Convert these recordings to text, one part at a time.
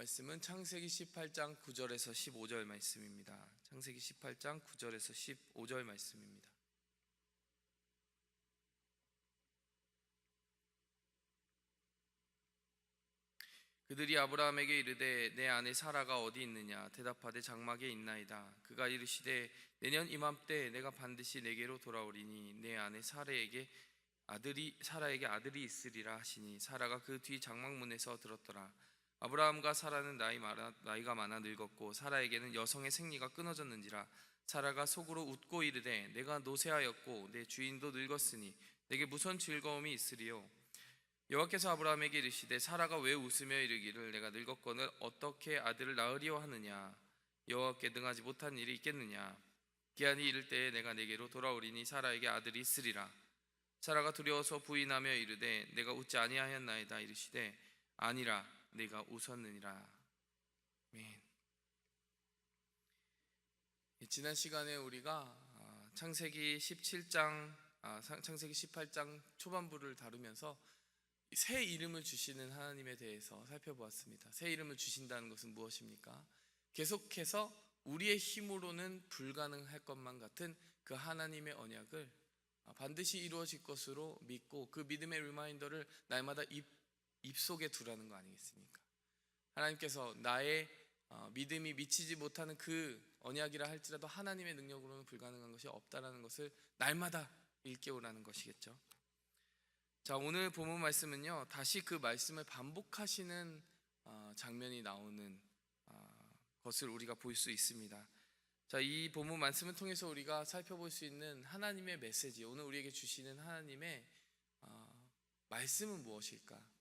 말씀은 창세기 18장 9절에서 15절 말씀입니다. 창세기 18장 9절에서 15절 말씀입니다. 그들이 아브라함에게 이르되 내 아내 사라가 어디 있느냐? 대답하되 장막에 있나이다. 그가 이르시되 내년 이맘때 내가 반드시 내게로 돌아오리니 내 아내 사라에게 아들이 있으리라 하시니 사라가 그 뒤 장막문에서 들었더라. 아브라함과 사라는 나이가 많아 늙었고 사라에게는 여성의 생리가 끊어졌는지라. 사라가 속으로 웃고 이르되 내가 노쇠하였고 내 주인도 늙었으니 내게 무슨 즐거움이 있으리요? 여호와께서 아브라함에게 이르시되 사라가 왜 웃으며 이르기를 내가 늙었거늘 어떻게 아들을 낳으리오 하느냐? 여호와께 능하지 못한 일이 있겠느냐? 기한이 이를 때에 내가 내게로 돌아오리니 사라에게 아들이 있으리라. 사라가 두려워서 부인하며 이르되 내가 웃지 아니하였나이다. 이르시되 아니라 내가 웃었느니라. 아멘. 지난 시간에 우리가 창세기 18장 초반부를 다루면서 새 이름을 주시는 하나님에 대해서 살펴보았습니다. 새 이름을 주신다는 것은 무엇입니까? 계속해서 우리의 힘으로는 불가능할 것만 같은 그 하나님의 언약을 반드시 이루어질 것으로 믿고 그 믿음의 리마인더를 날마다 입속에 두라는 거 아니겠습니까? 하나님께서 나의 믿음이 미치지 못하는 그 언약이라 할지라도 하나님의 능력으로는 불가능한 것이 없다라는 것을 날마다 일깨우라는 것이겠죠. 자, 오늘 본문 말씀은요, 다시 그 말씀을 반복하시는 장면이 나오는 것을 우리가 볼 수 있습니다. 자, 이 본문 말씀을 통해서 우리가 살펴볼 수 있는 하나님의 메시지, 오늘 우리에게 주시는 하나님의 말씀은 무엇일까?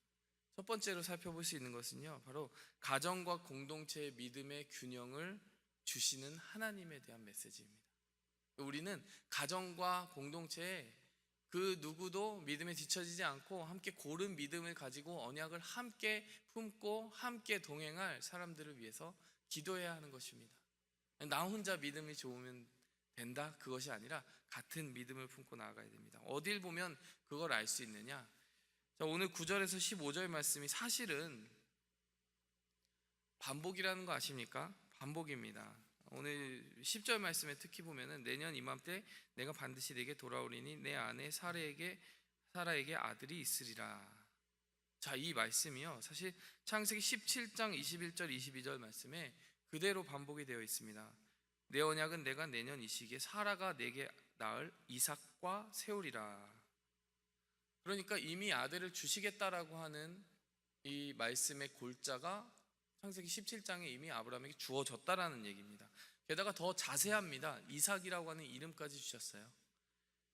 첫 번째로 살펴볼 수 있는 것은요, 바로 가정과 공동체의 믿음의 균형을 주시는 하나님에 대한 메시지입니다. 우리는 가정과 공동체에 그 누구도 믿음에 뒤처지지 않고 함께 고른 믿음을 가지고 언약을 함께 품고 함께 동행할 사람들을 위해서 기도해야 하는 것입니다. 나 혼자 믿음이 좋으면 된다? 그것이 아니라 같은 믿음을 품고 나아가야 됩니다. 어딜 보면 그걸 알 수 있느냐? 자, 오늘 9절에서 15절 말씀이 사실은 반복이라는 거 아십니까? 반복입니다. 오늘 10절 말씀에 특히 보면은 내년 이맘때 내가 반드시 내게 돌아오리니 내 아내 사라에게 아들이 있으리라. 자, 이 말씀이요, 사실 창세기 17장 21절 22절 말씀에 그대로 반복이 되어 있습니다. 내 언약은 내가 내년 이 시기에 사라가 내게 낳을 이삭과 세우리라. 그러니까 이미 아들을 주시겠다라고 하는 이 말씀의 골자가 창세기 17장에 이미 아브라함에게 주어졌다라는 얘기입니다. 게다가 더 자세합니다. 이삭이라고 하는 이름까지 주셨어요.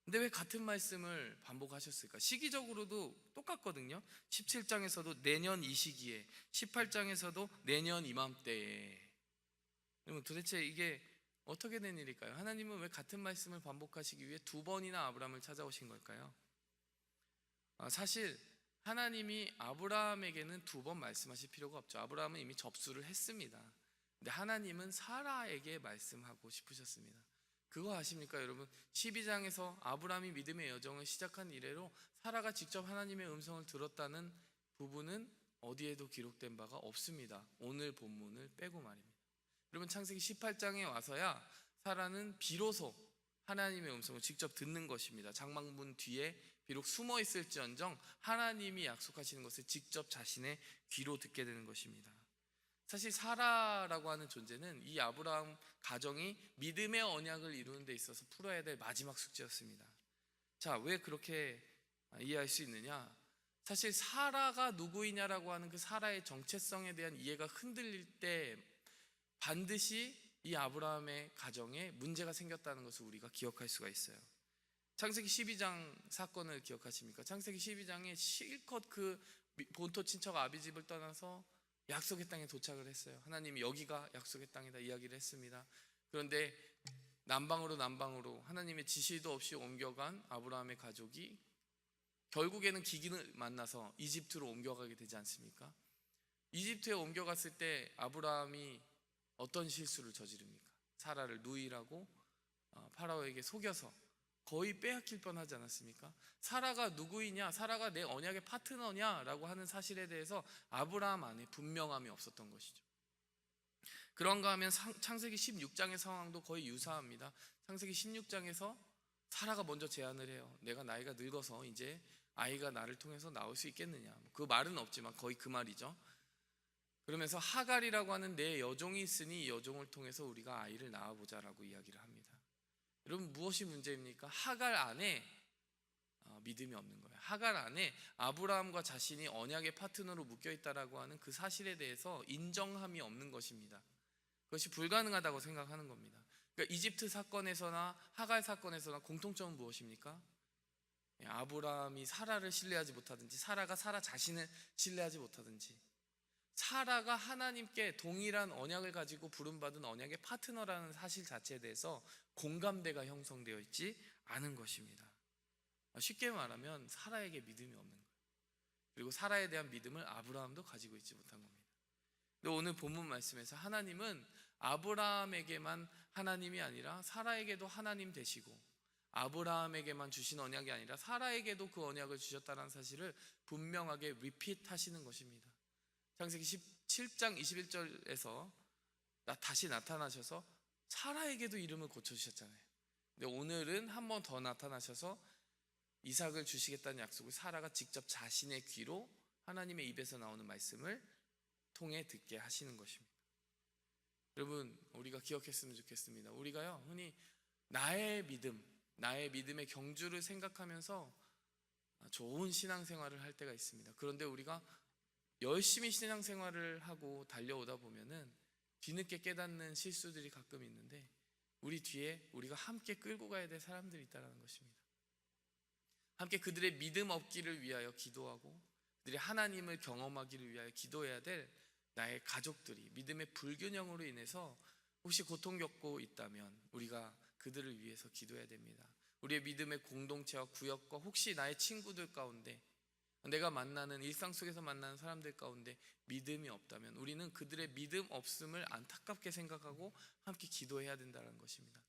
근데 왜 같은 말씀을 반복하셨을까? 시기적으로도 똑같거든요. 17장에서도 내년 이 시기에, 18장에서도 내년 이맘때에. 그러면 도대체 이게 어떻게 된 일일까요? 하나님은 왜 같은 말씀을 반복하시기 위해 두 번이나 아브라함을 찾아오신 걸까요? 사실 하나님이 아브라함에게는 두 번 말씀하실 필요가 없죠. 아브라함은 이미 접수를 했습니다. 근데 하나님은 사라에게 말씀하고 싶으셨습니다. 그거 아십니까 여러분? 12장에서 아브라함이 믿음의 여정을 시작한 이래로 사라가 직접 하나님의 음성을 들었다는 부분은 어디에도 기록된 바가 없습니다. 오늘 본문을 빼고 말입니다. 여러분, 창세기 18장에 와서야 사라는 비로소 하나님의 음성을 직접 듣는 것입니다. 장막문 뒤에 비록 숨어 있을지언정 하나님이 약속하시는 것을 직접 자신의 귀로 듣게 되는 것입니다. 사실 사라라고 하는 존재는 이 아브라함 가정이 믿음의 언약을 이루는 데 있어서 풀어야 될 마지막 숙제였습니다. 자, 왜 그렇게 이해할 수 있느냐? 사실 사라가 누구이냐라고 하는 그 사라의 정체성에 대한 이해가 흔들릴 때 반드시 이 아브라함의 가정에 문제가 생겼다는 것을 우리가 기억할 수가 있어요. 창세기 12장 사건을 기억하십니까? 창세기 12장에 실컷 그 본토 친척 아비집을 떠나서 약속의 땅에 도착을 했어요. 하나님이 여기가 약속의 땅이다 이야기를 했습니다. 그런데 남방으로 하나님의 지시도 없이 옮겨간 아브라함의 가족이 결국에는 기근을 만나서 이집트로 옮겨가게 되지 않습니까? 이집트에 옮겨갔을 때 아브라함이 어떤 실수를 저지릅니까? 사라를 누이라고 파라오에게 속여서 거의 빼앗길 뻔하지 않았습니까? 사라가 누구이냐, 사라가 내 언약의 파트너냐라고 하는 사실에 대해서 아브라함 안에 분명함이 없었던 것이죠. 그런가 하면 창세기 16장의 상황도 거의 유사합니다. 창세기 16장에서 사라가 먼저 제안을 해요. 내가 나이가 늙어서 이제 아이가 나를 통해서 나올 수 있겠느냐. 그 말은 없지만 거의 그 말이죠. 그러면서 하갈이라고 하는 내 여종이 있으니 이 여종을 통해서 우리가 아이를 낳아보자라고 이야기를 합니다. 여러분, 무엇이 문제입니까? 하갈 안에 믿음이 없는 거예요. 하갈 안에 아브라함과 자신이 언약의 파트너로 묶여있다라고 하는 그 사실에 대해서 인정함이 없는 것입니다. 그것이 불가능하다고 생각하는 겁니다. 그러니까 이집트 사건에서나 하갈 사건에서나 공통점은 무엇입니까? 아브라함이 사라를 신뢰하지 못하든지, 사라가 사라 자신을 신뢰하지 못하든지, 사라가 하나님께 동일한 언약을 가지고 부름받은 언약의 파트너라는 사실 자체에 대해서 공감대가 형성되어 있지 않은 것입니다. 쉽게 말하면 사라에게 믿음이 없는 거예요. 그리고 사라에 대한 믿음을 아브라함도 가지고 있지 못한 겁니다. 근데 오늘 본문 말씀에서 하나님은 아브라함에게만 하나님이 아니라 사라에게도 하나님 되시고, 아브라함에게만 주신 언약이 아니라 사라에게도 그 언약을 주셨다는 사실을 분명하게 리핏 하시는 것입니다. 창세기 17장 21절에서 다시 나타나셔서 사라에게도 이름을 고쳐주셨잖아요. 근데 오늘은 한 번 더 나타나셔서 이삭을 주시겠다는 약속을 사라가 직접 자신의 귀로 하나님의 입에서 나오는 말씀을 통해 듣게 하시는 것입니다. 여러분, 우리가 기억했으면 좋겠습니다. 우리가요, 흔히 나의 믿음의 경주를 생각하면서 좋은 신앙생활을 할 때가 있습니다. 그런데 우리가 열심히 신앙생활을 하고 달려오다 보면은 뒤늦게 깨닫는 실수들이 가끔 있는데, 우리 뒤에 우리가 함께 끌고 가야 될 사람들이 있다는 것입니다. 함께 그들의 믿음 얻기를 위하여 기도하고 그들이 하나님을 경험하기를 위하여 기도해야 될 나의 가족들이 믿음의 불균형으로 인해서 혹시 고통 겪고 있다면 우리가 그들을 위해서 기도해야 됩니다. 우리의 믿음의 공동체와 구역과 혹시 나의 친구들 가운데, 내가 만나는 일상 속에서 만나는 사람들 가운데 믿음이 없다면 우리는 그들의 믿음 없음을 안타깝게 생각하고 함께 기도해야 된다는 것입니다.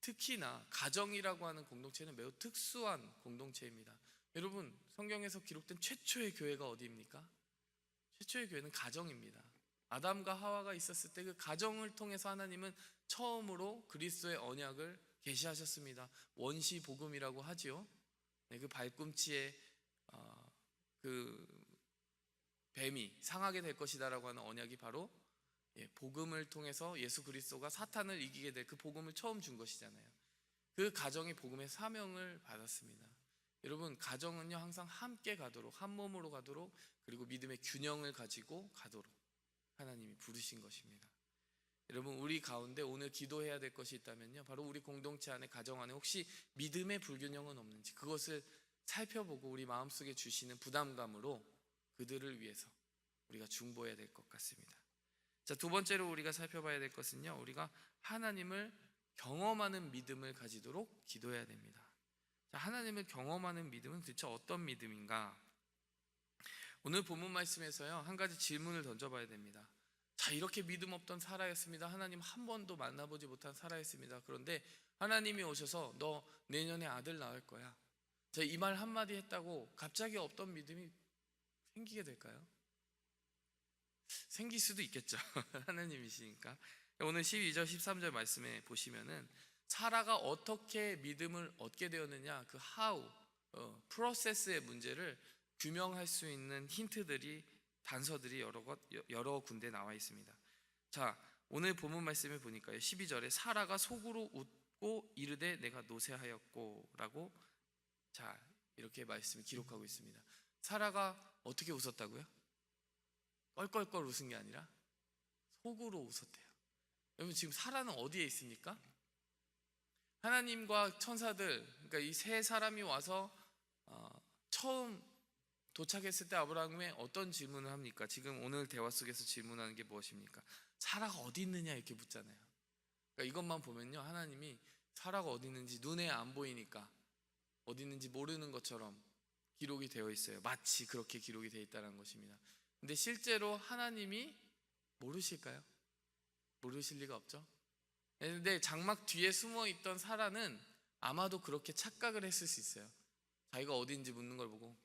특히나 가정이라고 하는 공동체는 매우 특수한 공동체입니다. 여러분, 성경에서 기록된 최초의 교회가 어디입니까? 최초의 교회는 가정입니다. 아담과 하와가 있었을 때 그 가정을 통해서 하나님은 처음으로 그리스도의 언약을 계시하셨습니다. 원시 복음이라고 하지요. 그 발꿈치에 그 뱀이 상하게 될 것이다라고 하는 언약이 바로 복음을 통해서 예수 그리스도가 사탄을 이기게 될 그 복음을 처음 준 것이잖아요. 그 가정이 복음의 사명을 받았습니다. 여러분, 가정은요 항상 함께 가도록, 한 몸으로 가도록, 그리고 믿음의 균형을 가지고 가도록 하나님이 부르신 것입니다. 여러분, 우리 가운데 오늘 기도해야 될 것이 있다면요, 바로 우리 공동체 안에, 가정 안에 혹시 믿음의 불균형은 없는지 그것을 살펴보고 우리 마음속에 주시는 부담감으로 그들을 위해서 우리가 중보해야 될 것 같습니다. 자, 두 번째로 우리가 살펴봐야 될 것은요, 우리가 하나님을 경험하는 믿음을 가지도록 기도해야 됩니다. 자, 하나님을 경험하는 믿음은 도대체 어떤 믿음인가? 오늘 본문 말씀에서요 한 가지 질문을 던져봐야 됩니다. 자, 이렇게 믿음 없던 사라였습니다. 하나님 한 번도 만나보지 못한 사라였습니다. 그런데 하나님이 오셔서 너 내년에 아들 낳을 거야. 자, 이 말 한마디 했다고 갑자기 없던 믿음이 생기게 될까요? 생길 수도 있겠죠. 하나님이시니까. 오늘 12절 13절 말씀에 보시면은 사라가 어떻게 믿음을 얻게 되었느냐, 그 how, 프로세스의 문제를 규명할 수 있는 힌트들이, 단서들이 여러 군데 나와 있습니다. 자, 오늘 본문 말씀을 보니까요 12절에 사라가 속으로 웃고 이르되 내가 노쇠하였고 라고, 자, 이렇게 말씀을 기록하고 있습니다. 사라가 어떻게 웃었다고요? 껄껄껄 웃은 게 아니라 속으로 웃었대요. 여러분, 지금 사라는 어디에 있습니까? 하나님과 천사들, 그러니까 이 세 사람이 와서 처음 도착했을 때 아브라함에 어떤 질문을 합니까? 지금 오늘 대화 속에서 질문하는 게 무엇입니까? 사라가 어디 있느냐 이렇게 묻잖아요. 그러니까 이것만 보면요, 하나님이 사라가 어디 있는지 눈에 안 보이니까 어디 있는지 모르는 것처럼 기록이 되어 있어요. 마치 그렇게 기록이 되어 있다는 것입니다. 근데 실제로 하나님이 모르실까요? 모르실 리가 없죠. 근데 장막 뒤에 숨어 있던 사라는 아마도 그렇게 착각을 했을 수 있어요. 자기가 어디인지 묻는 걸 보고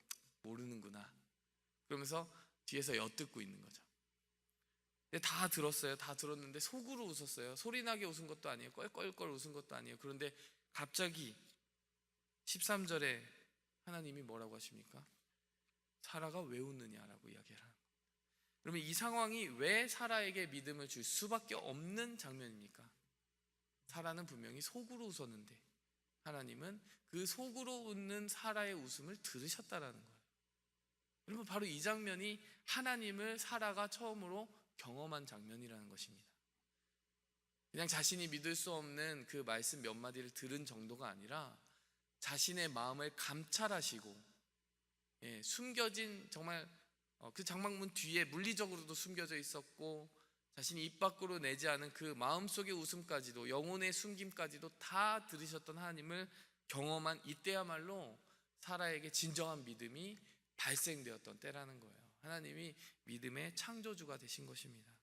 모르는구나 그러면서 뒤에서 엿듣고 있는 거죠. 근데 다 들었어요. 다 들었는데 속으로 웃었어요. 소리나게 웃은 것도 아니에요. 껄껄껄 웃은 것도 아니에요. 그런데 갑자기 13절에 하나님이 뭐라고 하십니까? 사라가 왜 웃느냐라고 이야기를 하는 거예요. 그러면 이 상황이 왜 사라에게 믿음을 줄 수밖에 없는 장면입니까? 사라는 분명히 속으로 웃었는데 하나님은 그 속으로 웃는 사라의 웃음을 들으셨다라는 거예요. 여러분, 바로 이 장면이 하나님을 사라가 처음으로 경험한 장면이라는 것입니다. 그냥 자신이 믿을 수 없는 그 말씀 몇 마디를 들은 정도가 아니라 자신의 마음을 감찰하시고 숨겨진 정말 그 장막문 뒤에 물리적으로도 숨겨져 있었고 자신이 입 밖으로 내지 않은 그 마음속의 웃음까지도 영혼의 숨김까지도 다 들으셨던 하나님을 경험한 이때야말로 사라에게 진정한 믿음이 발생되었던 때라는 거예요. 하나님이 믿음의 창조주가 되신 것입니다.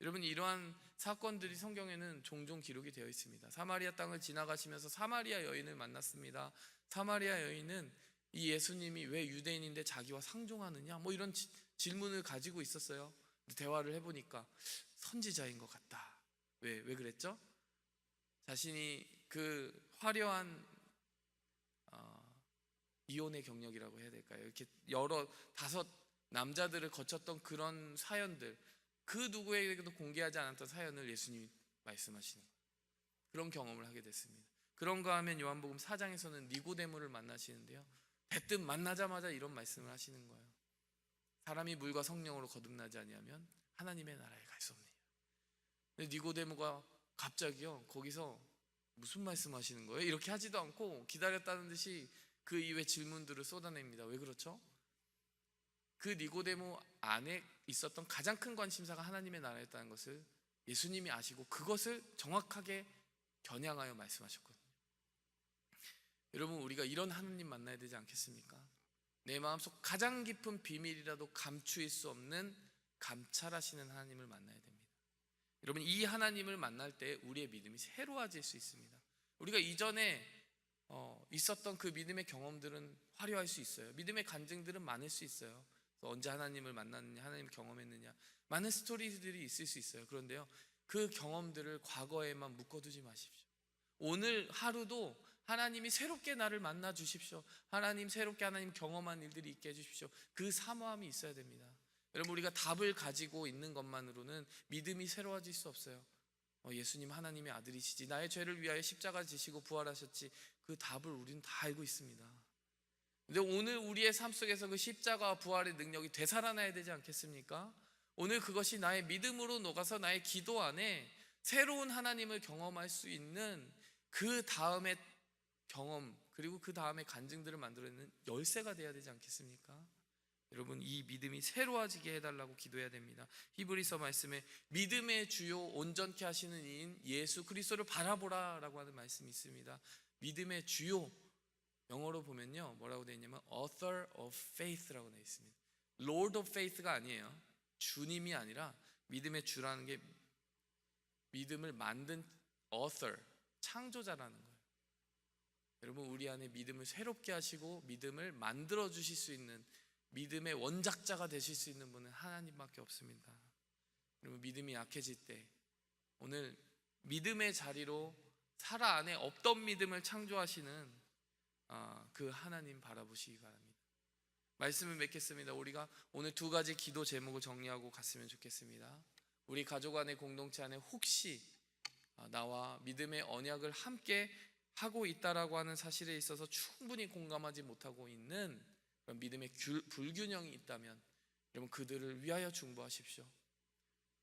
여러분, 이러한 사건들이 성경에는 종종 기록이 되어 있습니다. 사마리아 땅을 지나가시면서 사마리아 여인을 만났습니다. 사마리아 여인은 이 예수님이 왜 유대인인데 자기와 상종하느냐 뭐 이런 질문을 가지고 있었어요. 대화를 해보니까 선지자인 것 같다. 왜 그랬죠? 자신이 그 화려한 이혼의 경력이라고 해야 될까요? 이렇게 여러 5 남자들을 거쳤던 그런 사연들, 그 누구에게도 공개하지 않았던 사연을 예수님이 말씀하시는 거예요. 그런 경험을 하게 됐습니다. 그런가 하면 요한복음 4장에서는 니고데모를 만나시는데요, 대뜸 만나자마자 이런 말씀을 하시는 거예요. 사람이 물과 성령으로 거듭나지 아니하면 하나님의 나라에 갈 수 없느니라. 근데 니고데모가 갑자기요 거기서 무슨 말씀하시는 거예요? 이렇게 하지도 않고 기다렸다는 듯이 그 이후에 질문들을 쏟아냅니다. 왜 그렇죠? 그 니고데모 안에 있었던 가장 큰 관심사가 하나님의 나라였다는 것을 예수님이 아시고 그것을 정확하게 겨냥하여 말씀하셨거든요. 여러분, 우리가 이런 하나님 만나야 되지 않겠습니까? 내 마음속 가장 깊은 비밀이라도 감추일 수 없는 감찰하시는 하나님을 만나야 됩니다. 여러분, 이 하나님을 만날 때 우리의 믿음이 새로워질 수 있습니다. 우리가 이전에 있었던 그 믿음의 경험들은 화려할 수 있어요. 믿음의 간증들은 많을 수 있어요. 언제 하나님을 만났느냐, 하나님을 경험했느냐, 많은 스토리들이 있을 수 있어요. 그런데요, 그 경험들을 과거에만 묶어두지 마십시오. 오늘 하루도 하나님이 새롭게 나를 만나 주십시오. 하나님 새롭게 하나님 경험한 일들이 있게 해주십시오. 그 사모함이 있어야 됩니다. 여러분, 우리가 답을 가지고 있는 것만으로는 믿음이 새로워질 수 없어요. 예수님 하나님의 아들이시지, 나의 죄를 위하여 십자가 지시고 부활하셨지, 그 답을 우리는 다 알고 있습니다. 근데 오늘 우리의 삶 속에서 그 십자가와 부활의 능력이 되살아나야 되지 않겠습니까? 오늘 그것이 나의 믿음으로 녹아서 나의 기도 안에 새로운 하나님을 경험할 수 있는 그 다음의 경험, 그리고 그 다음에 간증들을 만들어내는 열쇠가 되어야 되지 않겠습니까? 여러분, 이 믿음이 새로워지게 해달라고 기도해야 됩니다. 히브리서 말씀에 믿음의 주요 온전케 하시는 이인 예수 그리스도를 바라보라 라고 하는 말씀이 있습니다. 믿음의 주요, 영어로 보면요 뭐라고 되어 있냐면 Author of Faith라고 되어 있습니다. Lord of Faith가 아니에요. 주님이 아니라 믿음의 주라는 게 믿음을 만든 Author, 창조자라는 거예요. 여러분, 우리 안에 믿음을 새롭게 하시고 믿음을 만들어 주실 수 있는, 믿음의 원작자가 되실 수 있는 분은 하나님밖에 없습니다. 여러분, 믿음이 약해질 때 오늘 믿음의 자리로 사라 안에 없던 믿음을 창조하시는 그 하나님 바라보시기 바랍니다. 말씀을 맺겠습니다. 우리가 오늘 2가지 기도 제목을 정리하고 갔으면 좋겠습니다. 우리 가족 안에, 공동체 안에 혹시 나와 믿음의 언약을 함께 하고 있다라고 하는 사실에 있어서 충분히 공감하지 못하고 있는 그런 믿음의 불균형이 있다면 여러분, 그들을 위하여 중보하십시오.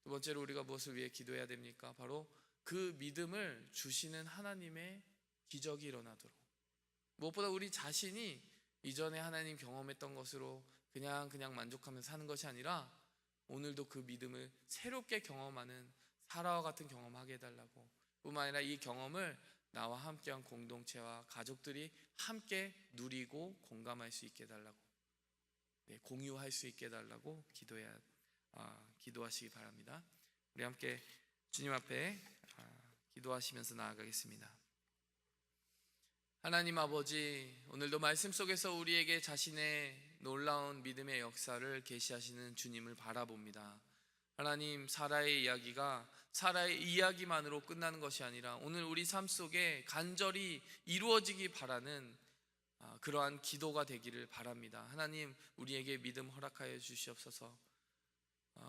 2번째로 우리가 무엇을 위해 기도해야 됩니까? 바로 그 믿음을 주시는 하나님의 기적이 일어나도록, 무엇보다 우리 자신이 이전에 하나님 경험했던 것으로 그냥 만족하면서 사는 것이 아니라 오늘도 그 믿음을 새롭게 경험하는 사라와 같은 경험하게 해달라고, 뿐만 아니라 이 경험을 나와 함께한 공동체와 가족들이 함께 누리고 공감할 수 있게 해달라고, 공유할 수 있게 해달라고 기도하시기 바랍니다. 우리 함께 주님 앞에 기도하시면서 나아가겠습니다. 하나님 아버지, 오늘도 말씀 속에서 우리에게 자신의 놀라운 믿음의 역사를 계시하시는 주님을 바라봅니다. 하나님, 사라의 이야기가 사라의 이야기만으로 끝나는 것이 아니라 오늘 우리 삶 속에 간절히 이루어지기 바라는 그러한 기도가 되기를 바랍니다. 하나님, 우리에게 믿음 허락하여 주시옵소서.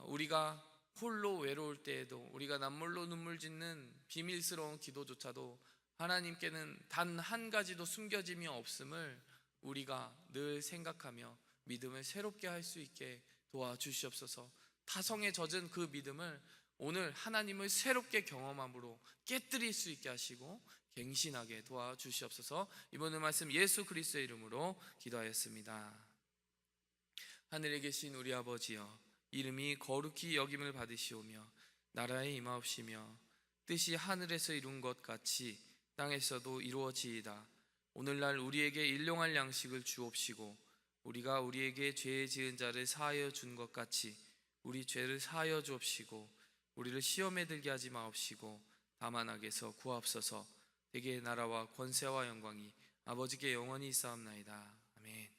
우리가 홀로 외로울 때에도, 우리가 남몰로 눈물 짓는 비밀스러운 기도조차도 하나님께는 단 한 가지도 숨겨짐이 없음을 우리가 늘 생각하며 믿음을 새롭게 할 수 있게 도와주시옵소서. 타성에 젖은 그 믿음을 오늘 하나님을 새롭게 경험함으로 깨뜨릴 수 있게 하시고 갱신하게 도와주시옵소서. 이번의 말씀 예수 그리스도의 이름으로 기도하였습니다. 하늘에 계신 우리 아버지여, 이름이 거룩히 여김을 받으시오며 나라에 임하옵시며 뜻이 하늘에서 이룬 것 같이 땅에서도 이루어지이다. 오늘날 우리에게 일용할 양식을 주옵시고 우리가 우리에게 죄 지은 자를 사하여 준 것 같이 우리 죄를 사하여 주옵시고 우리를 시험에 들게 하지 마옵시고 다만 악에서 구하옵소서. 대개 나라와 권세와 영광이 아버지께 영원히 있사옵나이다. 아멘.